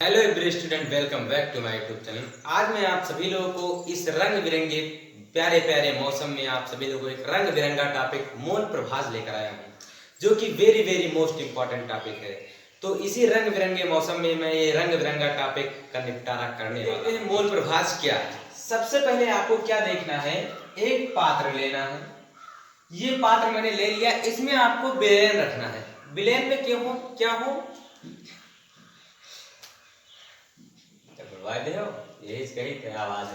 Hello every student, welcome back to my YouTube channel. आज मैं आप सभी लोगों को इस रंग बिरंगे प्यारे प्यारे मौसम में आप सभी लोगों को एक रंग बिरंगा टॉपिक मौन प्रभास लेकर आया हूँ, जो कि very very most important topic है। तो इसी रंग बिरंगे मौसम में मैं ये रंग बिरंगा टॉपिक का निपटारा करने वाला हूँ। मौन प्रभास क्या है? सबसे पहले आपको क्या देखना है, एक पात्र लेना है। ये पात्र मैंने ले लिया, इसमें आपको विलयन रखना है। विलयन में क्या हो दे हो यही कही आवाज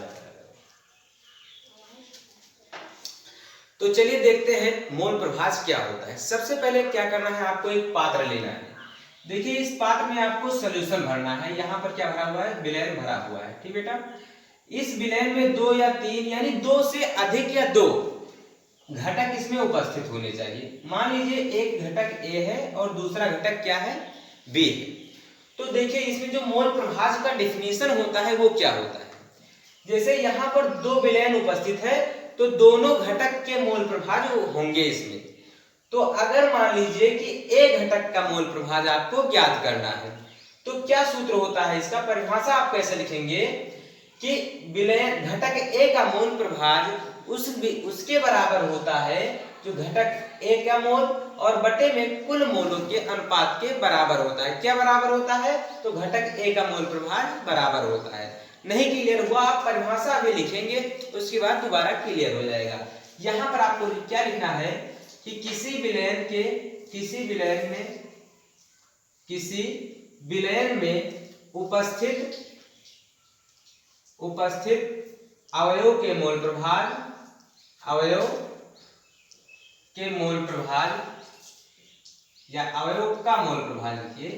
तो चलिए देखते हैं मौन प्रभास क्या होता है। सबसे पहले क्या करना है, आपको एक पात्र लेना है। देखिए इस पात्र में आपको सॉल्यूशन भरना है। यहाँ पर क्या भरा हुआ है, विलयन भरा हुआ है। ठीक बेटा, इस विलयन में 2 या 3 यानी 2 से अधिक या 2 घटक इसमें उपस्थित होने चाहिए। मान लीजिए एक घटक ए है और दूसरा घटक क्या है, बी है। तो देखिए इसमें जो मौन प्रभास का डेफिनेशन होता है वो क्या होता है। जैसे यहाँ पर 2 विलयन उपस्थित है तो दोनों घटक के मौन प्रभाज होंगे इसमें। तो अगर मान लीजिए कि एक घटक का मौन प्रभाज आपको ज्ञात करना है तो क्या सूत्र होता है इसका, परिभाषा आप कैसे लिखेंगे कि विलयन घटक ए का मौन प्रभाज उसके बराबर होता है जो घटक ए का मोल और बटे में कुल मोलों के अनुपात के बराबर होता है। क्या बराबर होता है, तो घटक ए का मोल प्रभाज बराबर होता है। नहीं क्लियर हुआ, आप परिभाषा अभी लिखेंगे उसके बाद दोबारा क्लियर हो जाएगा। यहाँ पर आपको क्या लिखना है कि किसी विलयन में उपस्थित अवयव के मोल प्रभाज या अवयव का मोल प्रभाज, लिखिए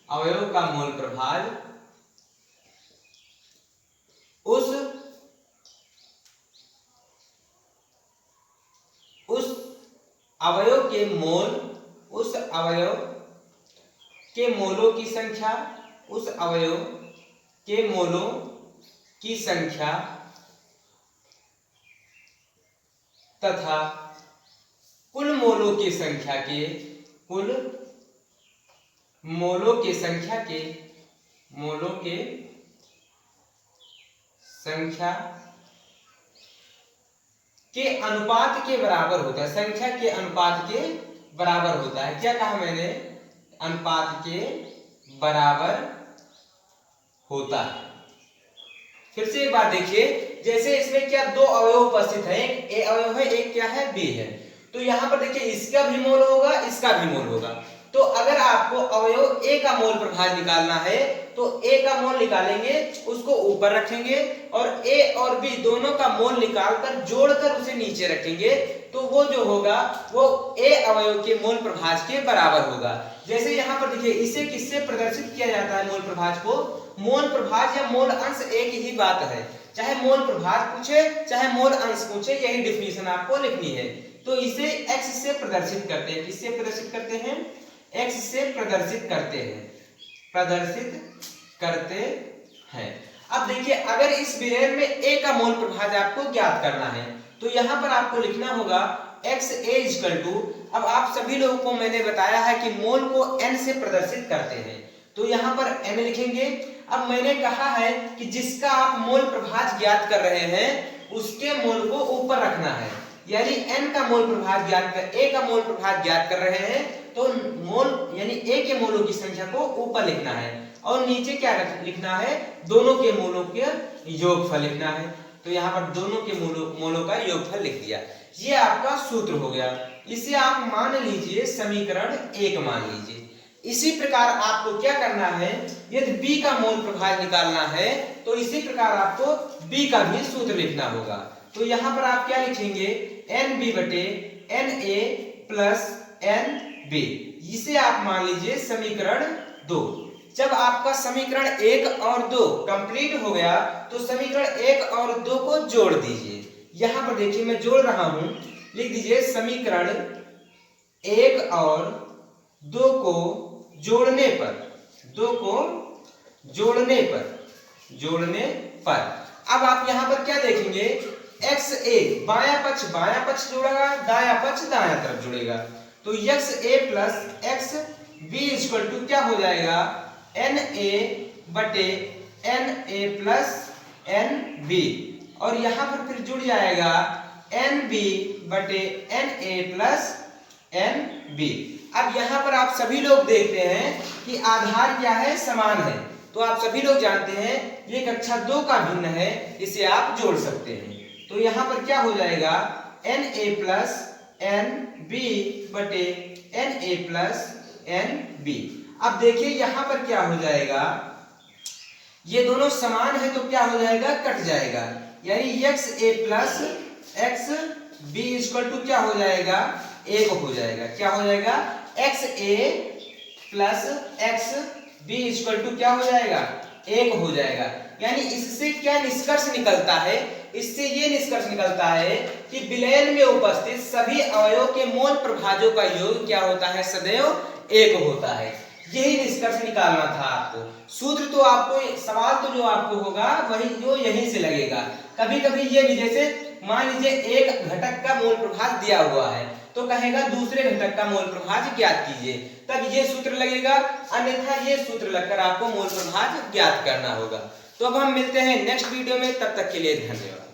अवयव का मोल प्रभाज उस अवयव के मोलों की संख्या तथा कुल मोलों की संख्या के अनुपात के बराबर होता है। संख्या के अनुपात के बराबर होता है। क्या कहा मैंने, अनुपात के बराबर होता है। फिर से एक बात देखिए, जैसे इसमें क्या 2 अवयव उपस्थित है, एक ए अवयव है, एक क्या है, बी है। तो यहाँ पर देखिए इसका भी मोल होगा, इसका भी मोल होगा। तो अगर आपको अवयव ए का मोल प्रभाज निकालना है तो ए का मोल निकालेंगे, उसको ऊपर रखेंगे और ए और बी दोनों का मोल निकालकर जोड़कर उसे नीचे रखेंगे। तो वो जो होगा वो ए अवयव के मोल प्रभाज के बराबर होगा। जैसे यहाँ पर देखिए इसे किससे प्रदर्शित किया जाता है, मोल प्रभाज को। मोल प्रभाज या मोल अंश एक ही बात है, चाहे मोल प्रभाज पूछे चाहे मोल अंश पूछे, यही डेफिनेशन आपको लिखनी है। तो इसे x से प्रदर्शित करते हैं। किससे प्रदर्शित करते हैं, x से प्रदर्शित करते हैं। अब देखिए अगर इस विलयन में a का मोल प्रभाज आपको ज्ञात करना है तो यहाँ पर आपको लिखना होगा XA इक्वल टू, अब आप सभी लोगों को मैंने बताया है कि मोल को n से प्रदर्शित करते हैं तो यहाँ पर n लिखेंगे। अब मैंने कहा है कि जिसका आप मोल प्रभाज ज्ञात कर रहे हैं उसके मोल को ऊपर रखना है, यानी n का मोल प्रभाज a का मोल प्रभाज ज्ञात कर रहे हैं तो मोल यानी a के मोलों की संख्या को ऊपर लिखना है और नीचे क्या लिखना है, दोनों के मोलों के योगफल लिखना है। तो यहाँ पर दोनों के मोलों का योगफल लिख दिया। ये आपका सूत्र हो गया। इसे आप मान लीजिए समीकरण 1 मान लीजिए। इसी प्रकार आपको क्या करना है, यदि b का मोल प्रभाज निकालना है तो इसी प्रकार आपको b का भी सूत्र लिखना होगा। तो यहाँ पर आप क्या लिखेंगे, NB बटे NA प्लस NB, इसे आप मान लीजिए समीकरण 2। जब आपका समीकरण 1 और 2 कंप्लीट हो गया तो समीकरण 1 और 2 को जोड़ दीजिए। यहाँ पर देखिए मैं जोड़ रहा हूं, लिख दीजिए समीकरण 1 और 2 को जोड़ने पर अब आप यहाँ पर क्या देखेंगे, XA बायां पक्ष जुड़ेगा, दायां पक्ष दायां तरफ जुड़ेगा। तो XA plus XB equal to क्या हो जाएगा, NA बटे Na प्लस Nb, और यहाँ पर फिर जुड़ जाएगा Nb बटे Na प्लस Nb। अब यहाँ पर आप सभी लोग देखते हैं कि आधार क्या है, समान है, तो आप सभी लोग जानते हैं ये कक्षा 2 का भिन्न है, इसे आप जोड़ सकते हैं। तो यहाँ पर क्या हो जाएगा, Na प्लस Nb बटे Na प्लस Nb। अब देखिए यहाँ पर क्या हो जाएगा, ये दोनों समान है तो क्या हो जाएगा, कट जाएगा, यानी xa plus xb equal to क्या हो जाएगा, 1 हो जाएगा। क्या हो जाएगा, xa plus xb equal to क्या हो जाएगा, 1 हो जाएगा। यानी इससे क्या निष्कर्ष निकलता है, इससे ये निष्कर्ष निकलता है कि विलयन में उपस्थित सभी अवयवों के मोल प्रभाजों का योग क्या होता है, सदैव 1 होता है। यही निष्कर्ष निकालना था आपको। सूत्र तो आपको, सवाल तो जो आपको होगा वही जो यहीं से लगेगा। कभी कभी ये भी, जैसे मान लीजिए एक घटक का मोल प्रभाज दिया हुआ है तो कहेगा दूसरे घटक का मोल प्रभाज ज्ञात कीजिए, तब ये सूत्र लगेगा, अन्यथा ये सूत्र लगकर आपको मोल प्रभाज ज्ञात करना होगा। तो अब हम मिलते हैं नेक्स्ट वीडियो में, तब तक के लिए धन्यवाद।